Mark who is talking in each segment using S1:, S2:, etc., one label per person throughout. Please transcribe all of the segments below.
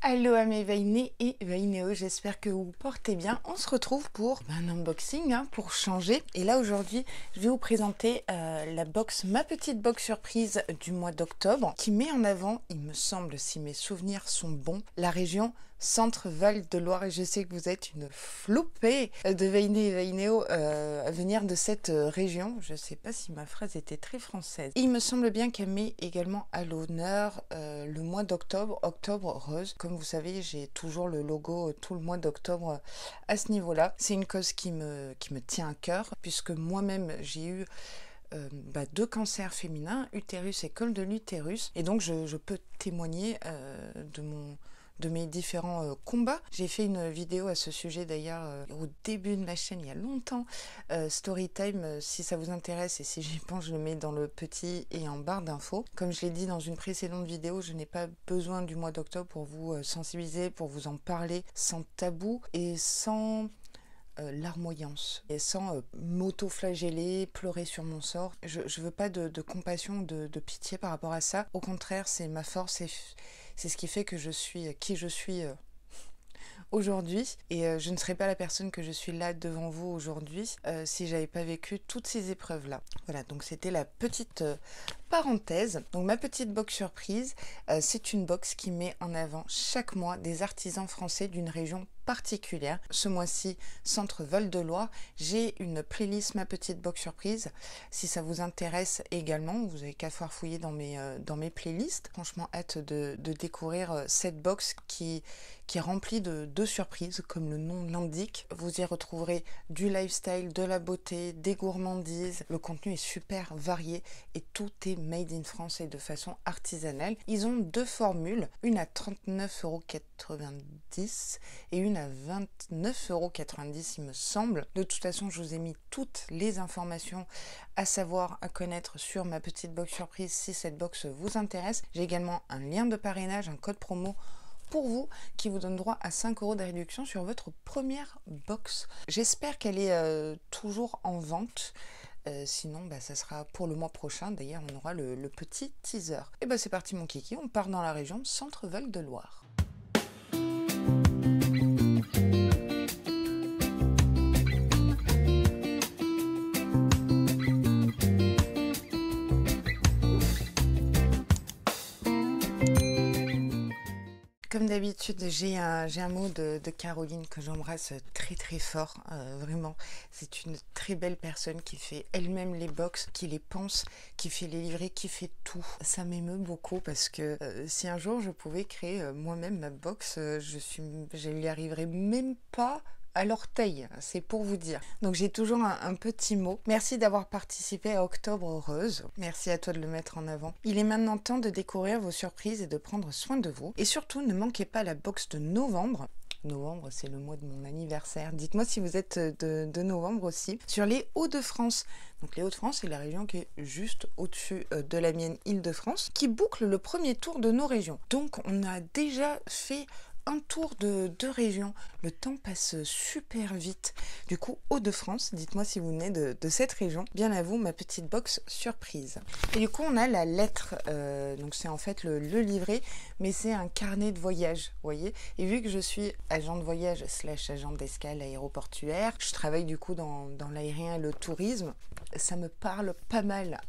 S1: Allô à mes Veinés et Veinéos, j'espère que vous portez bien. On se retrouve pour un unboxing, pour changer. Et là aujourd'hui, je vais vous présenter ma petite box surprise du mois d'octobre qui met en avant, il me semble, si mes souvenirs sont bons, la région Centre-Val de Loire. Et je sais que vous êtes une flopée de Veinés et Veinéos à venir de cette région. Je ne sais pas si ma phrase était très française. Et il me semble bien qu'elle met également à l'honneur le mois d'octobre, Octobre Rose. Comme vous savez, j'ai toujours le logo tout le mois d'octobre à ce niveau-là. C'est une cause qui me tient à cœur, puisque moi-même j'ai eu 2 cancers féminins, utérus et col de l'utérus, et donc je peux témoigner de mes différents combats. J'ai fait une vidéo à ce sujet d'ailleurs au début de ma chaîne il y a longtemps, Storytime, si ça vous intéresse, et si j'y pense je le mets dans le petit et en barre d'infos. Comme je l'ai dit dans une précédente vidéo, je n'ai pas besoin du mois d'octobre pour vous sensibiliser, pour vous en parler sans tabou et sans larmoyance et sans m'auto-flageller, pleurer sur mon sort. Je veux pas de compassion, de pitié par rapport à ça. Au contraire, c'est ma force et c'est ce qui fait que je suis qui je suis aujourd'hui, et je ne serais pas la personne que je suis là devant vous aujourd'hui si j'avais pas vécu toutes ces épreuves là. Voilà, donc c'était la petite parenthèse. Donc ma petite box surprise, c'est une box qui met en avant chaque mois des artisans français d'une région particulière. Ce mois-ci, Centre Val de Loire, j'ai une playlist ma petite box surprise. Si ça vous intéresse également, vous avez qu'à farfouiller dans mes playlists. Franchement, hâte de découvrir cette box qui est remplie de surprises, comme le nom l'indique. Vous y retrouverez du lifestyle, de la beauté, des gourmandises. Le contenu est super varié et tout est made in France et de façon artisanale. Ils ont 2 formules, une à 39,90 € et une à 29,90 € il me semble. De toute façon, je vous ai mis toutes les informations à savoir, à connaître sur ma petite box surprise si cette box vous intéresse. J'ai également un lien de parrainage, un code promo pour vous qui vous donne droit à 5 € de réduction sur votre première box. J'espère qu'elle est toujours en vente. Sinon, ça sera pour le mois prochain. D'ailleurs, on aura le petit teaser. Et c'est parti mon kiki, on part dans la région Centre-Val de Loire. Comme d'habitude, j'ai un mot de Caroline que j'embrasse très très fort, vraiment. C'est une très belle personne qui fait elle-même les box, qui les pense, qui fait les livrets, qui fait tout. Ça m'émeut beaucoup parce que si un jour je pouvais créer moi-même ma box, je n'y arriverais même pas à l'orteil, c'est pour vous dire. Donc j'ai toujours un petit mot. Merci d'avoir participé à Octobre Rose. Merci à toi de le mettre en avant. Il est maintenant temps de découvrir vos surprises et de prendre soin de vous. Et surtout, ne manquez pas la box de novembre. Novembre, c'est le mois de mon anniversaire. Dites-moi si vous êtes de novembre aussi. Sur les Hauts-de-France. Donc les Hauts-de-France, c'est la région qui est juste au-dessus de la mienne, Île-de-France, qui boucle le premier tour de nos régions. Donc on a déjà fait un tour de 2 régions. Le temps passe super vite. Du coup, Hauts-de-France, dites-moi si vous venez de cette région. Bien à vous, ma petite box surprise. Et du coup, on a la lettre. Donc c'est en fait le livret, mais c'est un carnet de voyage, vous voyez. Et vu que je suis agent de voyage / agent d'escale aéroportuaire, je travaille du coup dans l'aérien et le tourisme. Ça me parle pas mal,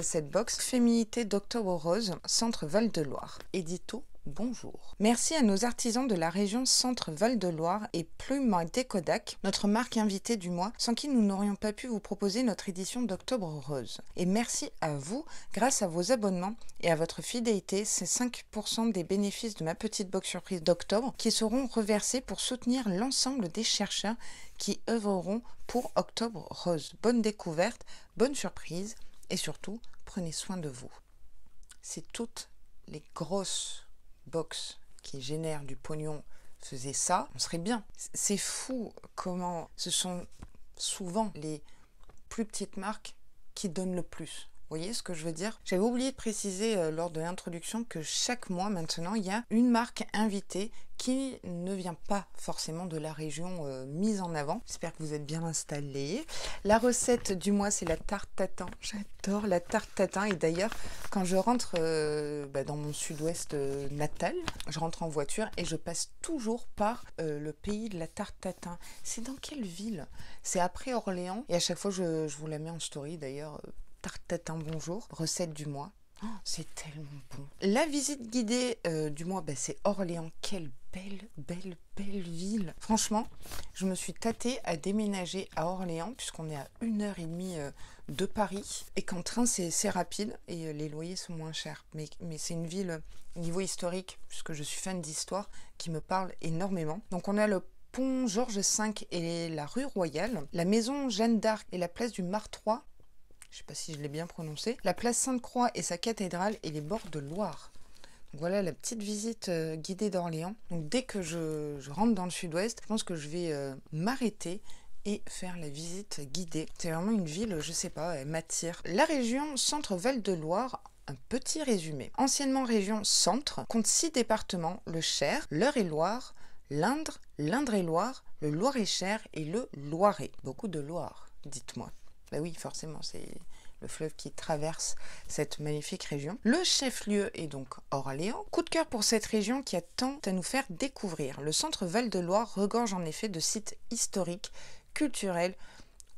S1: cette box. Féminité d'Octobre Rose, Centre Val de Loire. Édito. Bonjour. Merci à nos artisans de la région Centre-Val de Loire et Plume Décodac, notre marque invitée du mois, sans qui nous n'aurions pas pu vous proposer notre édition d'Octobre Rose. Et merci à vous, grâce à vos abonnements et à votre fidélité, c'est 5% des bénéfices de ma petite box surprise d'octobre qui seront reversés pour soutenir l'ensemble des chercheurs qui œuvreront pour Octobre Rose. Bonne découverte, bonne surprise et surtout, prenez soin de vous. C'est toutes les grosses box qui génère du pognon faisait ça, on serait bien. C'est fou comment ce sont souvent les plus petites marques qui donnent le plus. Vous voyez ce que je veux dire? J'avais oublié de préciser lors de l'introduction que chaque mois maintenant, il y a une marque invitée qui ne vient pas forcément de la région mise en avant. J'espère que vous êtes bien installés. La recette du mois, c'est la tarte tatin. J'adore la tarte tatin. Et d'ailleurs, quand je rentre dans mon sud-ouest natal, je rentre en voiture et je passe toujours par le pays de la tarte tatin. C'est dans quelle ville? C'est après Orléans. Et à chaque fois, je vous la mets en story d'ailleurs. Tarte tatin, bonjour. Recette du mois. Oh, c'est tellement bon. La visite guidée du mois, c'est Orléans. Quelle belle ville. Franchement, je me suis tâtée à déménager à Orléans puisqu'on est à 1h30 de Paris et qu'en train c'est rapide et les loyers sont moins chers. Mais c'est une ville au niveau historique, puisque je suis fan d'histoire, qui me parle énormément. Donc on a le pont Georges V et la rue Royale, la maison Jeanne d'Arc et la place du Martroi. Je ne sais pas si je l'ai bien prononcé. La place Sainte-Croix et sa cathédrale et les bords de Loire. Donc voilà la petite visite guidée d'Orléans. Donc dès que je rentre dans le sud-ouest, je pense que je vais m'arrêter et faire la visite guidée. C'est vraiment une ville, je sais pas, elle m'attire. La région Centre-Val de Loire, un petit résumé. Anciennement région Centre, compte 6 départements, le Cher, l'Eure-et-Loire, l'Indre, l'Indre-et-Loire, le Loir-et-Cher et le Loiret. Beaucoup de Loire, dites-moi. Bah oui, forcément, c'est le fleuve qui traverse cette magnifique région. Le chef-lieu est donc Orléans. Coup de cœur pour cette région qui a tant à nous faire découvrir. Le centre Val-de-Loire regorge en effet de sites historiques, culturels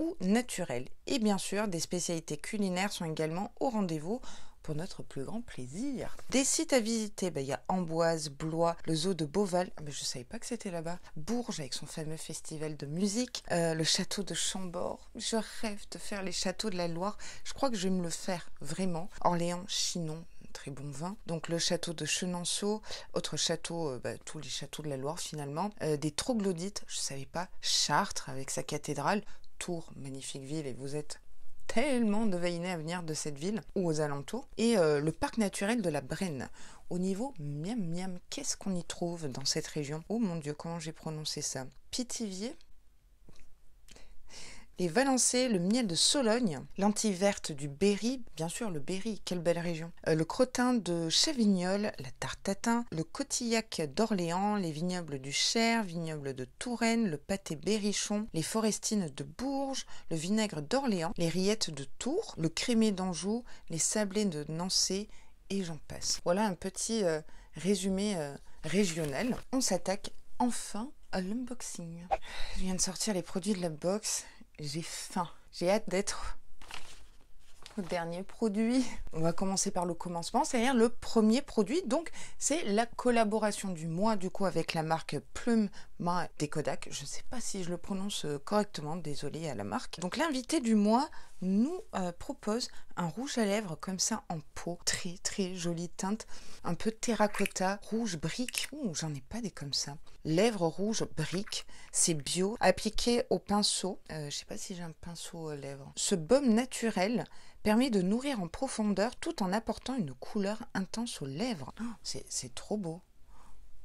S1: ou naturels. Et bien sûr, des spécialités culinaires sont également au rendez-vous pour notre plus grand plaisir. Des sites à visiter, il y a Amboise, Blois, le zoo de Beauval, je ne savais pas que c'était là-bas, Bourges avec son fameux festival de musique, le château de Chambord, je rêve de faire les châteaux de la Loire, je crois que je vais me le faire, vraiment. Orléans, Chinon, très bon vin. Donc le château de Chenonceau, autre château, tous les châteaux de la Loire finalement, des troglodytes, je ne savais pas, Chartres avec sa cathédrale, Tours, magnifique ville et vous êtes tellement de Vaïnais à venir de cette ville ou aux alentours. Et le parc naturel de la Brenne. Au niveau miam miam, qu'est-ce qu'on y trouve dans cette région? Oh mon Dieu, comment j'ai prononcé ça? Pithiviers, les Valençais, le miel de Sologne, l'Antilles verte du Berry, bien sûr le Berry, quelle belle région, le crottin de Chavignols, la tarte tatin, le cotillac d'Orléans, les vignobles du Cher, vignobles de Touraine, le pâté berrichon, les forestines de Bourges, le vinaigre d'Orléans, les rillettes de Tours, le crémé d'Anjou, les sablés de Nancy et j'en passe. Voilà un petit résumé régional. On s'attaque enfin à l'unboxing. Je viens de sortir les produits de la box. J'ai faim. J'ai hâte d'être au dernier produit. On va commencer par le commencement, c'est-à-dire le premier produit. Donc, c'est la collaboration du mois, du coup, avec la marque Plume des Kodak. Je ne sais pas si je le prononce correctement, désolé à la marque. Donc, l'invité du mois nous propose un rouge à lèvres comme ça en peau. Très, très jolie teinte. Un peu terracotta, rouge brique. Ouh, j'en ai pas des comme ça. Lèvres rouges brique. C'est bio. Appliqué au pinceau. Je sais pas si j'ai un pinceau à lèvres. Ce baume naturel permet de nourrir en profondeur tout en apportant une couleur intense aux lèvres. Oh, c'est trop beau.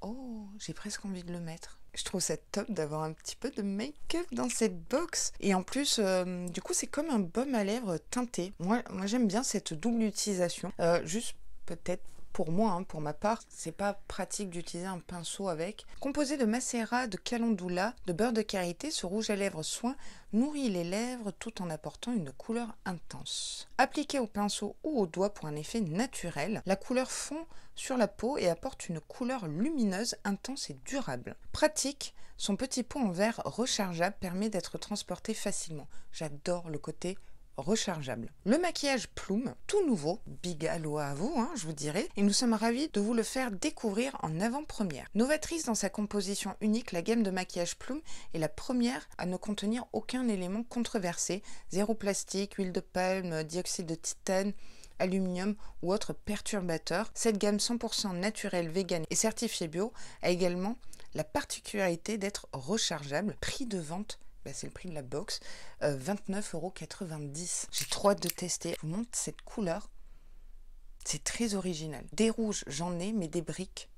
S1: Oh, j'ai presque envie de le mettre. Je trouve ça top d'avoir un petit peu de make-up dans cette box. Et en plus, du coup, c'est comme un baume à lèvres teinté. Moi j'aime bien cette double utilisation. Juste peut-être pour moi, pour ma part, c'est pas pratique d'utiliser un pinceau avec. Composé de macérat, de calendula, de beurre de karité, ce rouge à lèvres soin nourrit les lèvres tout en apportant une couleur intense. Appliqué au pinceau ou au doigt pour un effet naturel, la couleur fond sur la peau et apporte une couleur lumineuse, intense et durable. Pratique, son petit pot en verre rechargeable permet d'être transporté facilement. J'adore le côté rechargeable. Le maquillage Plume, tout nouveau, big allo à vous, je vous dirais, et nous sommes ravis de vous le faire découvrir en avant-première. Novatrice dans sa composition unique, la gamme de maquillage Plume est la première à ne contenir aucun élément controversé, zéro plastique, huile de palme, dioxyde de titane, aluminium ou autres perturbateurs. Cette gamme 100% naturelle, vegan et certifiée bio a également la particularité d'être rechargeable. Prix de vente, c'est le prix de la box, 29,90 €. J'ai trop hâte de tester. Je vous montre cette couleur. C'est très original. Des rouges, j'en ai, mais des briques,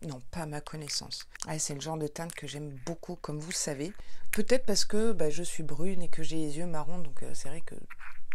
S1: non, pas à ma connaissance. C'est le genre de teinte que j'aime beaucoup, comme vous le savez. Peut-être parce que je suis brune et que j'ai les yeux marrons, donc c'est vrai que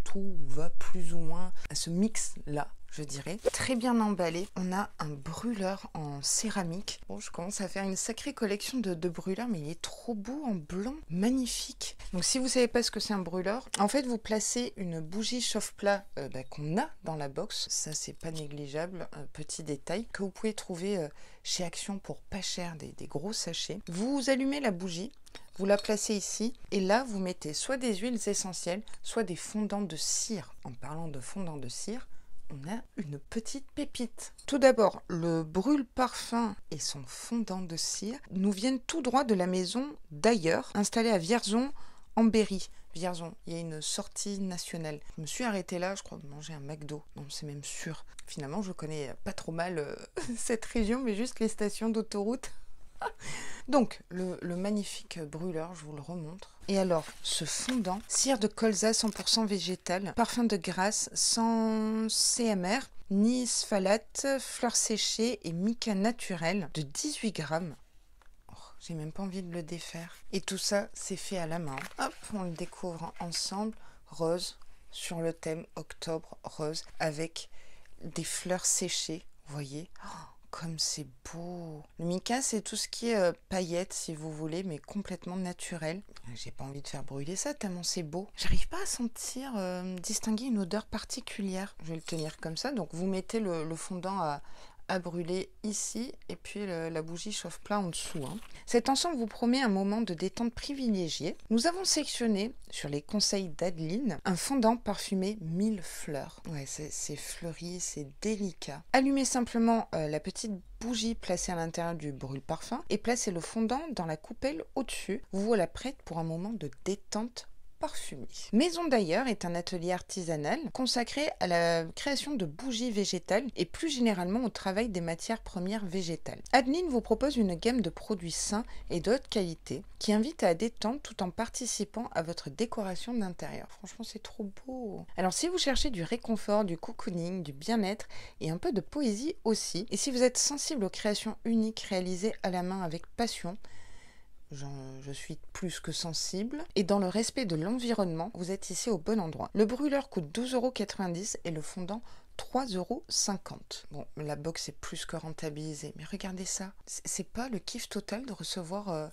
S1: tout va plus ou moins à ce mix-là, je dirais. Très bien emballé. On a un brûleur en céramique. Bon, je commence à faire une sacrée collection de brûleurs, mais il est trop beau en blanc. Magnifique. Donc, si vous ne savez pas ce que c'est un brûleur, en fait, vous placez une bougie chauffe-plat qu'on a dans la box. Ça, c'est pas négligeable. Un petit détail que vous pouvez trouver chez Action pour pas cher, des gros sachets. Vous allumez la bougie. Vous la placez ici et là vous mettez soit des huiles essentielles, soit des fondants de cire. En parlant de fondants de cire, on a une petite pépite. Tout d'abord, le brûle-parfum et son fondant de cire nous viennent tout droit de la maison d'ailleurs, installée à Vierzon en Berry. Vierzon, il y a une sortie nationale. Je me suis arrêtée là, je crois, manger un McDo. Non, c'est même sûr. Finalement, je connais pas trop mal cette région, mais juste les stations d'autoroute. Donc, le magnifique brûleur, je vous le remontre. Et alors, ce fondant, cire de colza 100% végétal, parfum de grâce sans CMR, ni sphalate, fleurs séchées et mica naturel de 18 grammes. Oh, j'ai même pas envie de le défaire. Et tout ça, c'est fait à la main. Hop, on le découvre ensemble. Rose, sur le thème octobre rose, avec des fleurs séchées, vous voyez. Oh, comme c'est beau. Le mica, c'est tout ce qui est paillettes, si vous voulez, mais complètement naturel. J'ai pas envie de faire brûler ça, tellement c'est beau. J'arrive pas à sentir, distinguer une odeur particulière. Je vais le tenir comme ça. Donc, vous mettez le fondant à brûler ici et puis la bougie chauffe-plat en dessous. Cet ensemble vous promet un moment de détente privilégié. Nous avons sélectionné, sur les conseils d'Adeline, un fondant parfumé 1000 fleurs. Ouais, c'est fleuri, c'est délicat. Allumez simplement la petite bougie placée à l'intérieur du brûle-parfum et placez le fondant dans la coupelle au-dessus. Vous voilà prête pour un moment de détente parfumée. Maison d'ailleurs est un atelier artisanal consacré à la création de bougies végétales et plus généralement au travail des matières premières végétales. Adeline vous propose une gamme de produits sains et de haute qualité qui invite à détendre tout en participant à votre décoration d'intérieur. Franchement, c'est trop beau. Alors si vous cherchez du réconfort, du cocooning, du bien-être et un peu de poésie aussi, et si vous êtes sensible aux créations uniques réalisées à la main avec passion, je suis plus que sensible. Et dans le respect de l'environnement, vous êtes ici au bon endroit. Le brûleur coûte 12,90 € et le fondant 3,50 €. Bon, la box est plus que rentabilisée. Mais regardez ça. C'est pas le kiff total de recevoir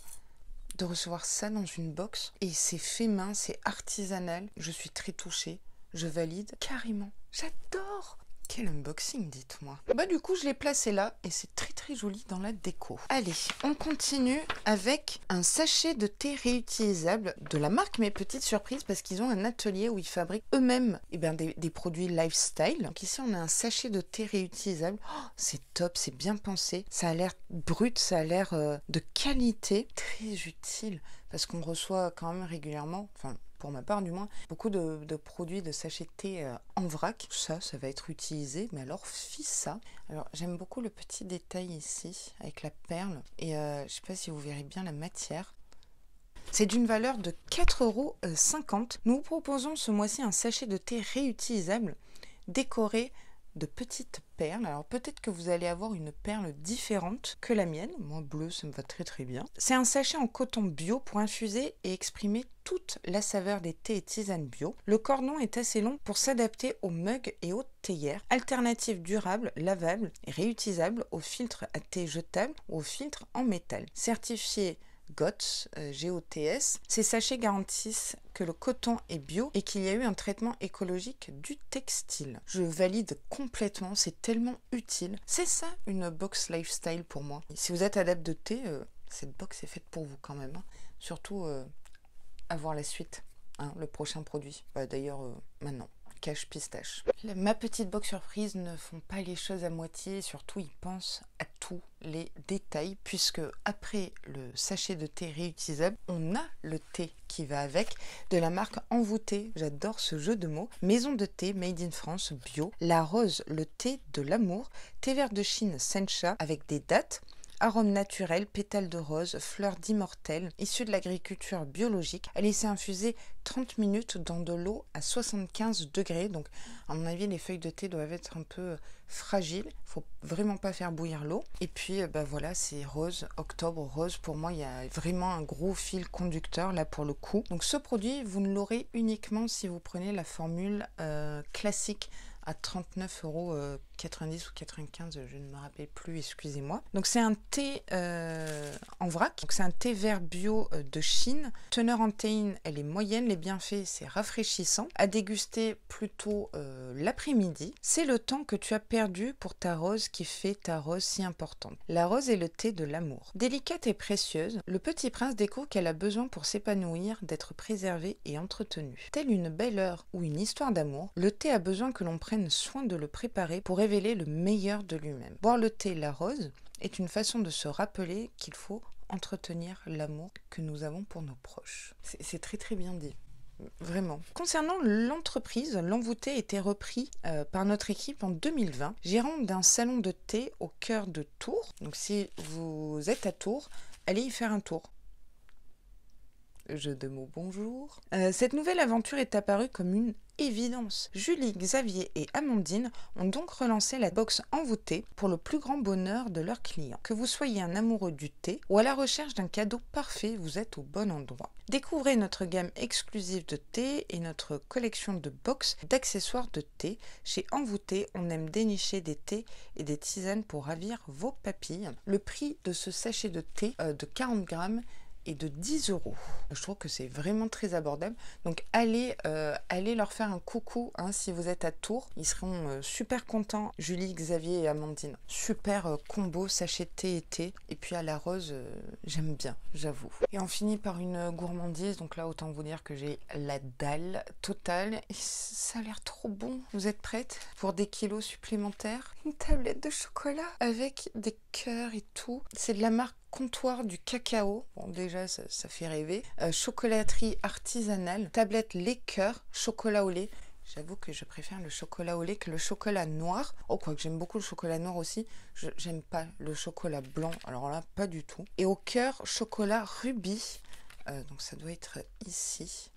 S1: ça dans une box. Et c'est fait main, c'est artisanal. Je suis très touchée. Je valide carrément. J'adore! Quel unboxing, dites-moi. Bah du coup, je l'ai placé là et c'est très très joli dans la déco. Allez, on continue avec un sachet de thé réutilisable de la marque Mes Petites Surprises parce qu'ils ont un atelier où ils fabriquent eux-mêmes des produits lifestyle. Donc ici, on a un sachet de thé réutilisable. Oh, c'est top, c'est bien pensé. Ça a l'air brut, ça a l'air de qualité. Très utile parce qu'on reçoit quand même régulièrement, enfin pour ma part du moins, beaucoup de produits de sachets de thé en vrac. Ça va être utilisé, mais alors fis ça. Alors j'aime beaucoup le petit détail ici, avec la perle, et je sais pas si vous verrez bien la matière. C'est d'une valeur de 4,50 €. Nous vous proposons ce mois-ci un sachet de thé réutilisable, décoré de petites perles. Alors peut-être que vous allez avoir une perle différente que la mienne. Moi, bleu, ça me va très très bien. C'est un sachet en coton bio pour infuser et exprimer toute la saveur des thés et tisanes bio. Le cordon est assez long pour s'adapter aux mugs et aux théières. Alternative durable, lavable et réutilisable aux filtres à thé jetables ou aux filtres en métal. Certifié GOTS, GOTS. Ces sachets garantissent que le coton est bio et qu'il y a eu un traitement écologique du textile. Je valide complètement, c'est tellement utile. C'est ça une box lifestyle pour moi. Si vous êtes adepte de thé, cette box est faite pour vous quand même. Surtout à voir la suite, le prochain produit. D'ailleurs, maintenant. Cache pistache. Ma petite box surprise ne font pas les choses à moitié et surtout ils pensent à tous les détails puisque après le sachet de thé réutilisable, on a le thé qui va avec de la marque Envoûté. J'adore ce jeu de mots. Maison de thé made in France bio. La rose, le thé de l'amour. Thé vert de Chine Sencha avec des dattes. arôme naturel, pétales de rose, fleurs d'immortel, issues de l'agriculture biologique, à laisser infuser 30 minutes dans de l'eau à 75 degrés. Donc à mon avis, les feuilles de thé doivent être un peu fragiles. Il faut vraiment pas faire bouillir l'eau. Et puis voilà, c'est rose, octobre rose. Pour moi, il y a vraiment un gros fil conducteur là pour le coup. Donc ce produit, vous ne l'aurez uniquement si vous prenez la formule classique à 39,90 € ou 95, je ne me rappelle plus, excusez-moi. Donc c'est un thé en vrac, donc c'est un thé vert bio de Chine. Teneur en théine, elle est moyenne, les bienfaits, c'est rafraîchissant. À déguster plutôt l'après-midi. C'est le temps que tu as perdu pour ta rose qui fait ta rose si importante. La rose est le thé de l'amour. Délicate et précieuse, le petit prince découvre qu'elle a besoin pour s'épanouir d'être préservée et entretenue. Telle une belle heure ou une histoire d'amour, le thé a besoin que l'on prenne soin de le préparer pour révéler le meilleur de lui-même. Boire le thé la rose est une façon de se rappeler qu'il faut entretenir l'amour que nous avons pour nos proches. C'est très très bien dit. Vraiment. Concernant l'entreprise, l'envoûté a été repris par notre équipe en 2020, gérant d'un salon de thé au cœur de Tours. Donc si vous êtes à Tours, allez y faire un tour. Jeu de mots bonjour. Cette nouvelle aventure est apparue comme une évidence. Julie, Xavier et Amandine ont donc relancé la box envoûtée pour le plus grand bonheur de leurs clients. Que vous soyez un amoureux du thé ou à la recherche d'un cadeau parfait, vous êtes au bon endroit. Découvrez notre gamme exclusive de thé et notre collection de box d'accessoires de thé. Chez Envoûté, on aime dénicher des thés et des tisanes pour ravir vos papilles. Le prix de ce sachet de thé de 40 grammes et de 10 €. Je trouve que c'est vraiment très abordable. Donc allez leur faire un coucou si vous êtes à Tours. Ils seront super contents. Julie, Xavier et Amandine. Super combo sachet thé et thé. Et puis à la rose, j'aime bien, j'avoue. Et on finit par une gourmandise. Donc là, autant vous dire que j'ai la dalle totale. Et ça a l'air trop bon. Vous êtes prêtes pour des kilos supplémentaires? Une tablette de chocolat avec des cœurs et tout. C'est de la marque Comptoir du cacao, bon déjà ça fait rêver, chocolaterie artisanale, tablette lait cœur, chocolat au lait. J'avoue que je préfère le chocolat au lait que le chocolat noir. Oh, quoique j'aime beaucoup le chocolat noir aussi. J'aime pas le chocolat blanc, alors là pas du tout. Et au cœur, chocolat rubis, donc ça doit être ici.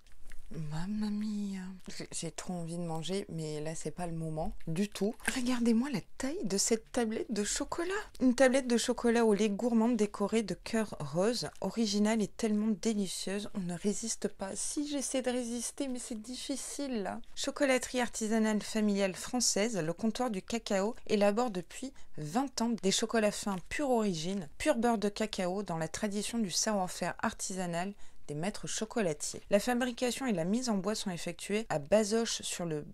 S1: Mamma mia, j'ai trop envie de manger, mais là c'est pas le moment du tout. Regardez-moi la taille de cette tablette de chocolat. Une tablette de chocolat au lait gourmande décorée de cœurs roses, originale et tellement délicieuse, on ne résiste pas. Si j'essaie de résister, mais c'est difficile là. Chocolaterie artisanale familiale française, le comptoir du cacao élabore depuis 20 ans des chocolats fins pure origine, pur beurre de cacao dans la tradition du savoir-faire artisanal des maîtres chocolatiers. La fabrication et la mise en boîte sont effectuées à Bazoches sur le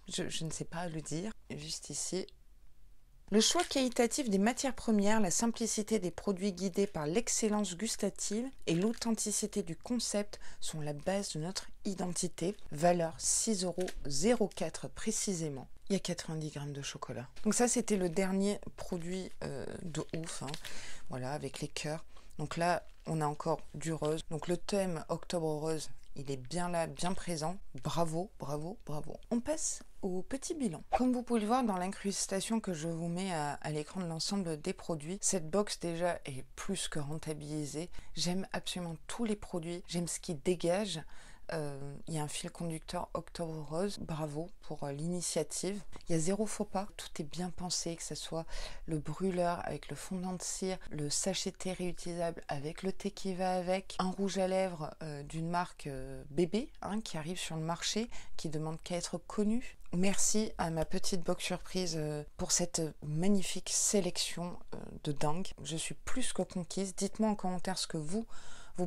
S1: je ne sais pas le dire, juste ici. Le choix qualitatif des matières premières, la simplicité des produits guidés par l'excellence gustative et l'authenticité du concept sont la base de notre identité. Valeur 6,04 € précisément. Il y a 90 grammes de chocolat. Donc ça, c'était le dernier produit de ouf. Voilà, avec les cœurs. Donc là, on a encore du rose. Donc le thème Octobre Rose, il est bien là, bien présent. Bravo, bravo, bravo. On passe au petit bilan. Comme vous pouvez le voir dans l'incrustation que je vous mets à l'écran de l'ensemble des produits, cette box déjà est plus que rentabilisée. J'aime absolument tous les produits. J'aime ce qui dégage. Il y a un fil conducteur Octobre Rose, bravo pour l'initiative. Il y a zéro faux pas, tout est bien pensé, que ce soit le brûleur avec le fondant de cire, le sachet de thé réutilisable avec le thé qui va avec, un rouge à lèvres d'une marque bébé qui arrive sur le marché, qui demande qu'à être connu. Merci à ma petite box surprise pour cette magnifique sélection de dingue. Je suis plus que conquise. Dites-moi en commentaire ce que vous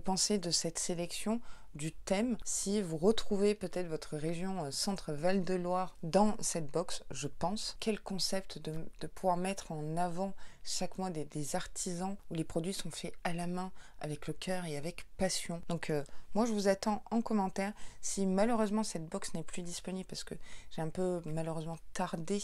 S1: pensez de cette sélection, du thème, si vous retrouvez peut-être votre région Centre-Val de Loire dans cette box, je pense. Quel concept de pouvoir mettre en avant chaque mois des artisans où les produits sont faits à la main, avec le cœur et avec passion. Donc moi je vous attends en commentaire. Si malheureusement cette box n'est plus disponible, parce que j'ai un peu malheureusement tardé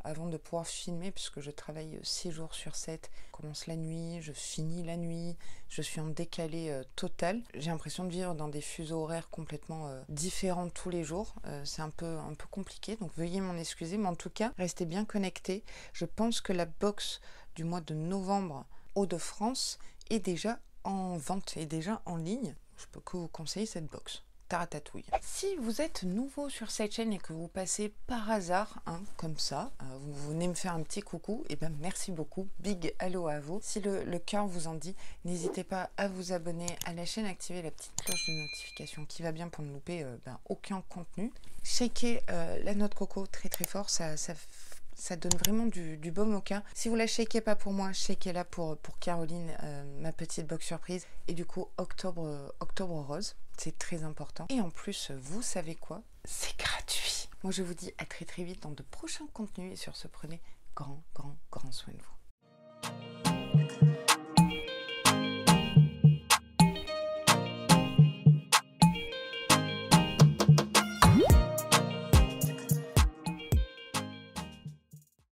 S1: avant de pouvoir filmer, puisque je travaille 6 jours sur 7, je commence la nuit, je finis la nuit, je suis en décalé total. J'ai l'impression de vivre dans des fuseaux horaires complètement différents tous les jours. C'est un peu compliqué, donc veuillez m'en excuser, mais en tout cas, restez bien connectés. Je pense que la box du mois de novembre Hauts-de-France est déjà en vente, est déjà en ligne. Je peux que vous conseiller cette box. Taratatouille. Si vous êtes nouveau sur cette chaîne et que vous passez par hasard, comme ça, vous venez me faire un petit coucou, et ben merci beaucoup, big hello à vous. Si le cœur vous en dit, n'hésitez pas à vous abonner à la chaîne, activer la petite cloche de notification qui va bien pour ne louper aucun contenu. Shakez la noix de coco très très fort, ça donne vraiment du baume au cœur. Si vous la shakez pas pour moi, shakez-la pour Caroline, ma petite box surprise. Et du coup, octobre rose, c'est très important. Et en plus, vous savez quoi? C'est gratuit. Moi, je vous dis à très très vite dans de prochains contenus. Et sur ce, prenez grand soin de vous.